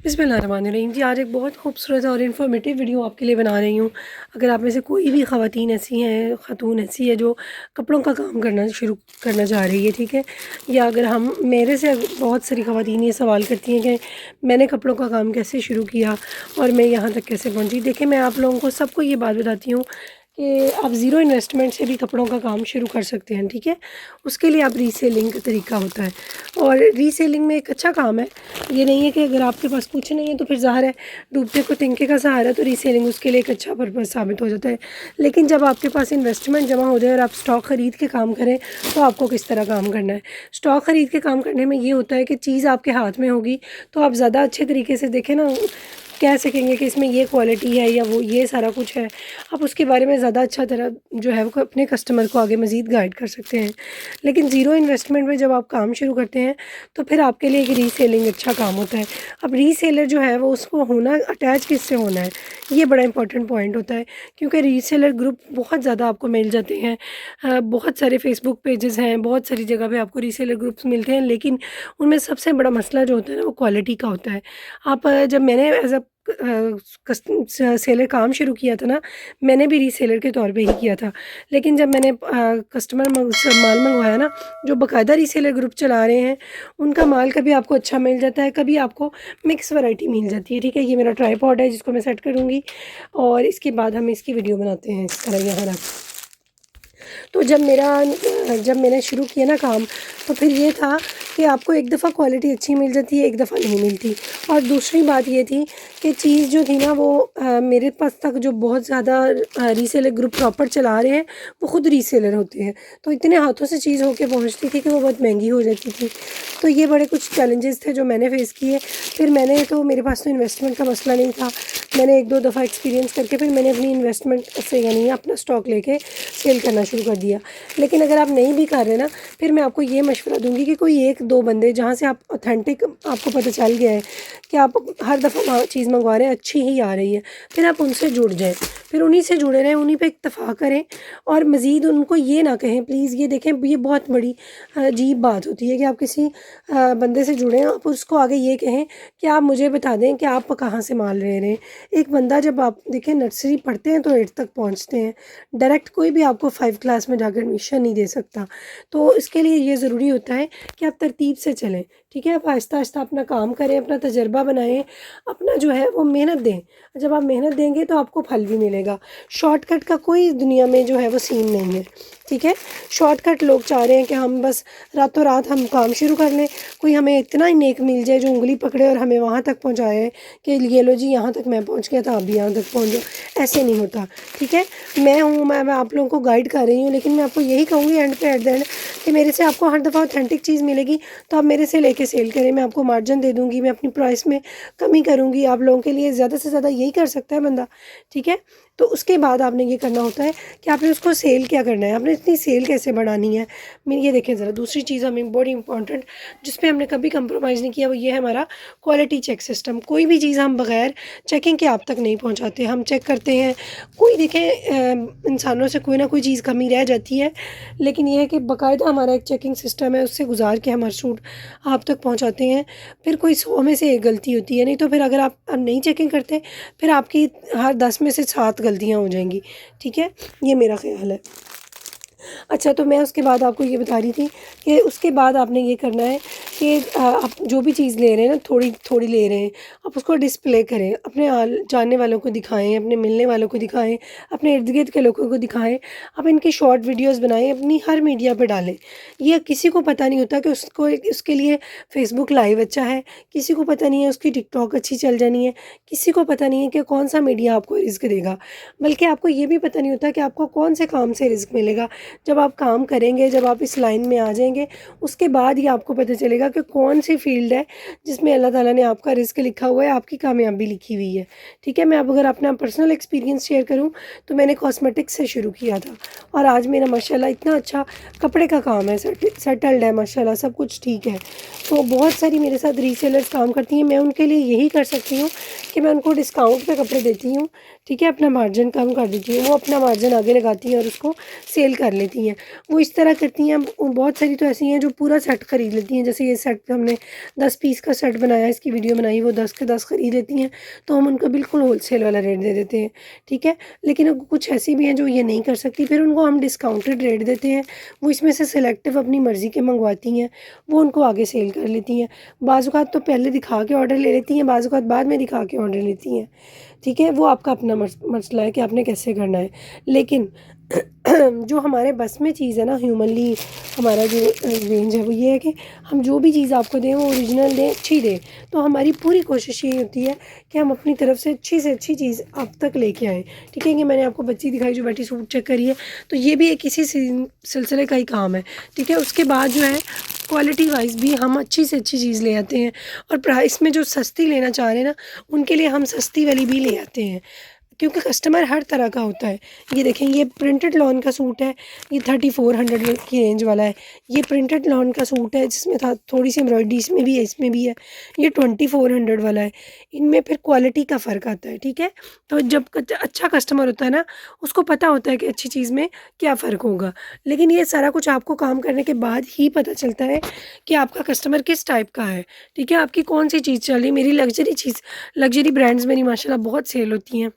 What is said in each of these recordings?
बिस्मिल्लाहिर्रहमानिर्रहीम जी, आज एक बहुत खूबसूरत और इन्फॉर्मेटिव वीडियो आपके लिए बना रही हूँ। अगर आप में से कोई भी ख़वातीन ऐसी हैं, ख़ातून ऐसी है जो कपड़ों का काम करना शुरू करना चाह रही है, ठीक है, या अगर हम मेरे से बहुत सारी ख़वातीन ये सवाल करती हैं कि मैंने कपड़ों का काम कैसे शुरू किया और मैं यहाँ तक कैसे पहुँची। देखिए, मैं आप लोगों को सबको ये बात बताती हूँ कि आप ज़ीरो इन्वेस्टमेंट से भी कपड़ों का काम शुरू कर सकते हैं, ठीक है। उसके लिए आप रीसेलिंग का तरीका होता है और रीसेलिंग में एक अच्छा काम है। ये नहीं है कि अगर आपके पास कुछ नहीं है तो फिर ज़ाहिर है डूबते को तिनके का सहारा, तो रीसेलिंग उसके लिए एक अच्छा पर्पज़ साबित हो जाता है। लेकिन जब आपके पास इन्वेस्टमेंट जमा हो जाए और आप स्टॉक ख़रीद के काम करें, तो आपको किस तरह काम करना है। स्टॉक ख़रीद के काम करने में ये होता है कि चीज़ आपके हाथ में होगी तो आप ज़्यादा अच्छे तरीके से देखें ना, कह सकेंगे कि इसमें ये क्वालिटी है या वो ये सारा कुछ है। आप उसके बारे में ज़्यादा अच्छा तरह जो है वो अपने कस्टमर को आगे मज़ीद गाइड कर सकते हैं। लेकिन ज़ीरो इन्वेस्टमेंट में जब आप काम शुरू करते हैं तो फिर आपके लिए एक रीसेलिंग अच्छा काम होता है। अब रीसेलर जो है वो उसको होना अटैच किससे होना है, ये बड़ा इंपॉर्टेंट पॉइंट होता है, क्योंकि रीसेलर ग्रुप बहुत ज़्यादा आपको मिल जाते हैं। बहुत सारे फेसबुक पेजेस हैं, बहुत सारी जगह पे आपको रीसेलर ग्रुप्स मिलते हैं, लेकिन उनमें सबसे बड़ा मसला जो होता है ना वो क्वालिटी का होता है। आप जब मैंने एज अ सेलर काम शुरू किया था ना, मैंने भी रीसेलर के तौर पे ही किया था। लेकिन जब मैंने कस्टमर से माल मंगवाया ना, जो बाकायदा रीसेलर ग्रुप चला रहे हैं, उनका माल कभी आपको अच्छा मिल जाता है, कभी आपको मिक्स वैरायटी मिल जाती है, ठीक है। ये मेरा ट्राइपॉड है जिसको मैं सेट करूँगी और इसके बाद हम इसकी वीडियो बनाते हैं इस तरह यहाँ रख। तो जब मैंने शुरू किया ना काम, तो फिर ये था कि आपको एक दफ़ा क्वालिटी अच्छी मिल जाती है, एक दफ़ा नहीं मिलती। और दूसरी बात ये थी कि चीज़ जो थी ना वो मेरे पास तक जो बहुत ज़्यादा रीसेलर ग्रुप प्रॉपर चला रहे हैं, वो ख़ुद रीसेलर होते हैं, तो इतने हाथों से चीज़ होके पहुंचती थी कि वो बहुत महंगी हो जाती थी। तो ये बड़े कुछ चैलेंजेस थे जो मैंने फ़ेस किए। फिर मेरे पास तो इन्वेस्टमेंट का मसला नहीं था। मैंने एक दो दफ़ा एक्सपीरियंस करके फिर मैंने अपनी इन्वेस्टमेंट से यानी अपना स्टॉक लेके सेल करना शुरू कर दिया। लेकिन अगर आप नहीं भी कर रहे ना, फिर मैं आपको ये मशवरा दूंगी कि कोई एक दो बंदे जहाँ से आप ऑथेंटिक आपको पता चल गया है कि आप हर दफ़ा चीज़ मंगवा रहे हैं अच्छी ही आ रही है, फिर आप उनसे जुड़ जाएँ, फिर उन्हीं से जुड़े रहें, उन्हीं पे इत्तफ़ाक़ करें और मज़ीद उनको ये ना कहें प्लीज़। ये देखें, ये बहुत बड़ी अजीब बात होती है कि आप किसी बंदे से जुड़ें, आप उसको आगे ये कहें कि आप मुझे बता दें कि आप कहाँ से माल ले रहे हैं। एक बंदा जब आप देखें नर्सरी पढ़ते हैं तो 8 तक पहुँचते हैं, डायरेक्ट कोई भी आपको 5 क्लास में जाकर एडमिशन नहीं दे सकता। तो इसके लिए ये ज़रूरी होता है कि आप तरतीब से चलें, ठीक है। आप आहिस्ता आहिस्ता अपना काम करें, अपना तजर्बा बनाएं, अपना जो है वो मेहनत दें। जब आप मेहनत देंगे तो आपको फल भी मिलेगा। शॉर्टकट का कोई दुनिया में जो है वो सीन नहीं है, ठीक है। शॉर्टकट लोग चाह रहे हैं कि हम बस रातों रात हम काम शुरू कर लें, कोई हमें इतना ही नेक मिल जाए जो उंगली पकड़े और हमें वहाँ तक पहुँचाए कि ये लो जी यहाँ तक मैं पहुँच गया था, आप भी यहाँ तक पहुँच जाओ। ऐसे नहीं होता, ठीक है। मैं आप लोगों को गाइड कर रही हूँ, लेकिन मैं आपको यही कहूँगी एंड पे एट द एंड कि मेरे से आपको हर दफ़ा ऑथेंटिक चीज़ मिलेगी तो आप मेरे से लेके सेल करें। मैं आपको मार्जिन दे दूँगी, मैं अपनी प्राइस में कमी करूँगी, आप लोगों के लिए ज़्यादा से ज़्यादा यही कर सकता है बंदा, ठीक है। तो उसके बाद आपने ये करना होता है कि आपने उसको सेल क्या करना है, आपने इतनी सेल कैसे बढ़ानी है। मेरी ये देखें ज़रा, दूसरी चीज़ हमें बड़ी इंपॉर्टेंट जिस पे हमने कभी कंप्रोमाइज़ नहीं किया, वो ये है हमारा क्वालिटी चेक सिस्टम। कोई भी चीज़ हम बग़ैर चेकिंग के आप तक नहीं पहुँचाते, हम चेक करते हैं। कोई देखें इंसानों से कोई ना कोई चीज़ कमी रह जाती है, लेकिन ये है कि बाकायदा हमारा एक चेकिंग सिस्टम है, उससे गुजार के हमारा सूट आप तक पहुँचाते हैं। फिर कोई 100 में से एक गलती होती है, नहीं तो फिर अगर आप नहीं चेकिंग करते फिर आपकी हर 10 में से 7 गलतियाँ हो जाएंगी, ठीक है। ये मेरा ख्याल है। अच्छा, तो मैं उसके बाद आपको ये बता रही थी कि उसके बाद आपने ये करना है कि आप जो भी चीज़ ले रहे हैं ना, थोड़ी थोड़ी ले रहे हैं, आप उसको डिस्प्ले करें, अपने जानने वालों को दिखाएं, अपने मिलने वालों को दिखाएं, अपने इर्द गिर्द के लोगों को दिखाएं। आप इनकी शॉर्ट वीडियोस बनाएं, अपनी हर मीडिया पे डालें। ये किसी को पता नहीं होता कि उसके लिए फेसबुक लाइव अच्छा है, किसी को पता नहीं है उसकी टिकटॉक अच्छी चल जानी है, किसी को पता नहीं है कि कौन सा मीडिया आपको रिस्क देगा, बल्कि आपको ये भी पता नहीं होता कि आपको कौन से काम से रिस्क मिलेगा। जब आप काम करेंगे, जब आप इस लाइन में आ जाएंगे, उसके बाद ही आपको पता चलेगा कि कौन सी फील्ड है जिसमें अल्लाह ताला ने आपका रिस्क लिखा हुआ है, आपकी कामयाबी लिखी हुई है, ठीक है। मैं अब अगर अपना पर्सनल एक्सपीरियंस शेयर करूं तो मैंने कॉस्मेटिक्स से शुरू किया था और आज मेरा माशाल्लाह इतना अच्छा कपड़े का काम है, सेटल्ड है माशाल्लाह, सब कुछ ठीक है। तो बहुत सारी मेरे साथ रीसेलर्स काम करती हैं, मैं उनके लिए यही कर सकती हूँ कि मैं उनको डिस्काउंट पे कपड़े देती हूँ, ठीक है, अपना मार्जिन कम कर देती हूँ, वो अपना मार्जिन आगे लगाती हैं और उसको सेल कर लेती हैं। वो इस तरह करती हैं। बहुत सारी तो ऐसी हैं जो पूरा सेट खरीद लेती हैं, जैसे ये सेट हमने 10 पीस का सेट बनाया, इसकी वीडियो बनाई, वो 10 के 10 खरीद लेती हैं, तो हम उनको बिल्कुल होलसेल वाला रेट दे देते हैं, ठीक है। लेकिन कुछ ऐसी भी हैं जो ये नहीं कर सकती, फिर उनको हम डिस्काउंटेड रेट देते हैं। वो इसमें से सिलेक्टिव अपनी मर्ज़ी के मंगवाती हैं, वो उनको आगे सेल कर लेती हैं। बाज़ औक़ात तो पहले दिखा के ऑर्डर ले लेती हैं, बाज़ औक़ात बाद में दिखा के ऑर्डर लेती हैं, ठीक है। वो आपका अपना मसला है कि आपने कैसे करना है। लेकिन जो हमारे बस में चीज़ है ना, ह्यूमनली हमारा जो रेंज है वो ये है कि हम जो भी चीज़ आपको दें वो ओरिजिनल दें, अच्छी दें। तो हमारी पूरी कोशिश ये होती है कि हम अपनी तरफ से अच्छी चीज़ आप तक लेके आएँ, ठीक है। कि मैंने आपको बच्ची दिखाई जो बैठी सूट चेक करिए, तो ये भी एक इसी सिलसिले का ही काम है, ठीक है। उसके बाद जो है क्वालिटी वाइज भी हम अच्छी से अच्छी चीज़ ले आते हैं, और प्राइस में जो सस्ती लेना चाह रहे हैं ना, उनके लिए हम सस्ती वाली भी ले आते हैं, क्योंकि कस्टमर हर तरह का होता है। ये देखें, ये प्रिंटेड लॉन का सूट है, ये 3400 की रेंज वाला है। ये प्रिंटेड लॉन का सूट है जिसमें था थोड़ी सी एम्ब्रॉयडरी, इसमें भी है, इसमें भी है। ये 2400 वाला है। इनमें फिर क्वालिटी का फ़र्क आता है, ठीक है। तो जब अच्छा कस्टमर होता है ना, उसको पता होता है कि अच्छी चीज़ में क्या फ़र्क होगा। लेकिन ये सारा कुछ आपको काम करने के बाद ही पता चलता है कि आपका कस्टमर किस टाइप का है, ठीक है। आपकी कौन सी चीज़ चल रही। मेरी लग्जरी ब्रांड्स मेरी माशाल्लाह बहुत सेल होती हैं।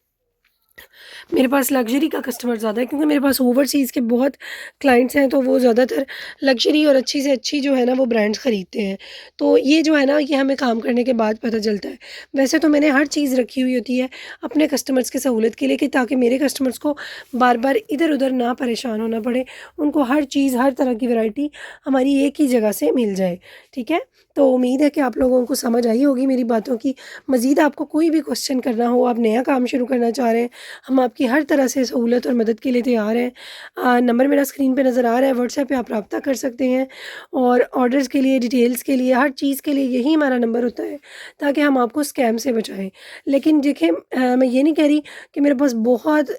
मेरे पास लग्ज़री का कस्टमर ज़्यादा है, क्योंकि मेरे पास ओवरसीज़ के बहुत क्लाइंट्स हैं, तो वो ज़्यादातर लग्ज़री और अच्छी से अच्छी जो है ना वो ब्रांड्स ख़रीदते हैं। तो ये जो है ना, ये हमें काम करने के बाद पता चलता है। वैसे तो मैंने हर चीज़ रखी हुई होती है अपने कस्टमर्स की सहूलत के लिए, कि ताकि मेरे कस्टमर्स को बार-बार इधर-उधर ना परेशान होना पड़े। उनको हर चीज़, हर तरह की वैरायटी हमारी एक ही जगह से मिल जाए, ठीक है। तो उम्मीद है कि आप लोगों को समझ आई होगी मेरी बातों की। मज़ीद आपको कोई भी क्वेश्चन करना हो, आप नया काम शुरू करना चाह रहे हैं, हम आपकी हर तरह से सहूलत और मदद के लिए तैयार हैं। नंबर मेरा स्क्रीन पे नज़र आ रहा है, व्हाट्सएप पे आप रब्ता कर सकते हैं, और ऑर्डर्स के लिए, डिटेल्स के लिए, हर चीज़ के लिए यही हमारा नंबर होता है, ताकि हम आपको स्कैम से बचाएँ। लेकिन देखें, मैं ये नहीं कह रही कि मेरे पास बहुत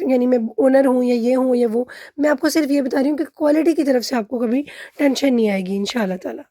यानी मैं ओनर हूँ या ये हूँ या वो। मैं आपको सिर्फ़ ये बता रही हूँ कि क्वालिटी की तरफ से आपको कभी टेंशन नहीं आएगी इंशाअल्लाह ताला।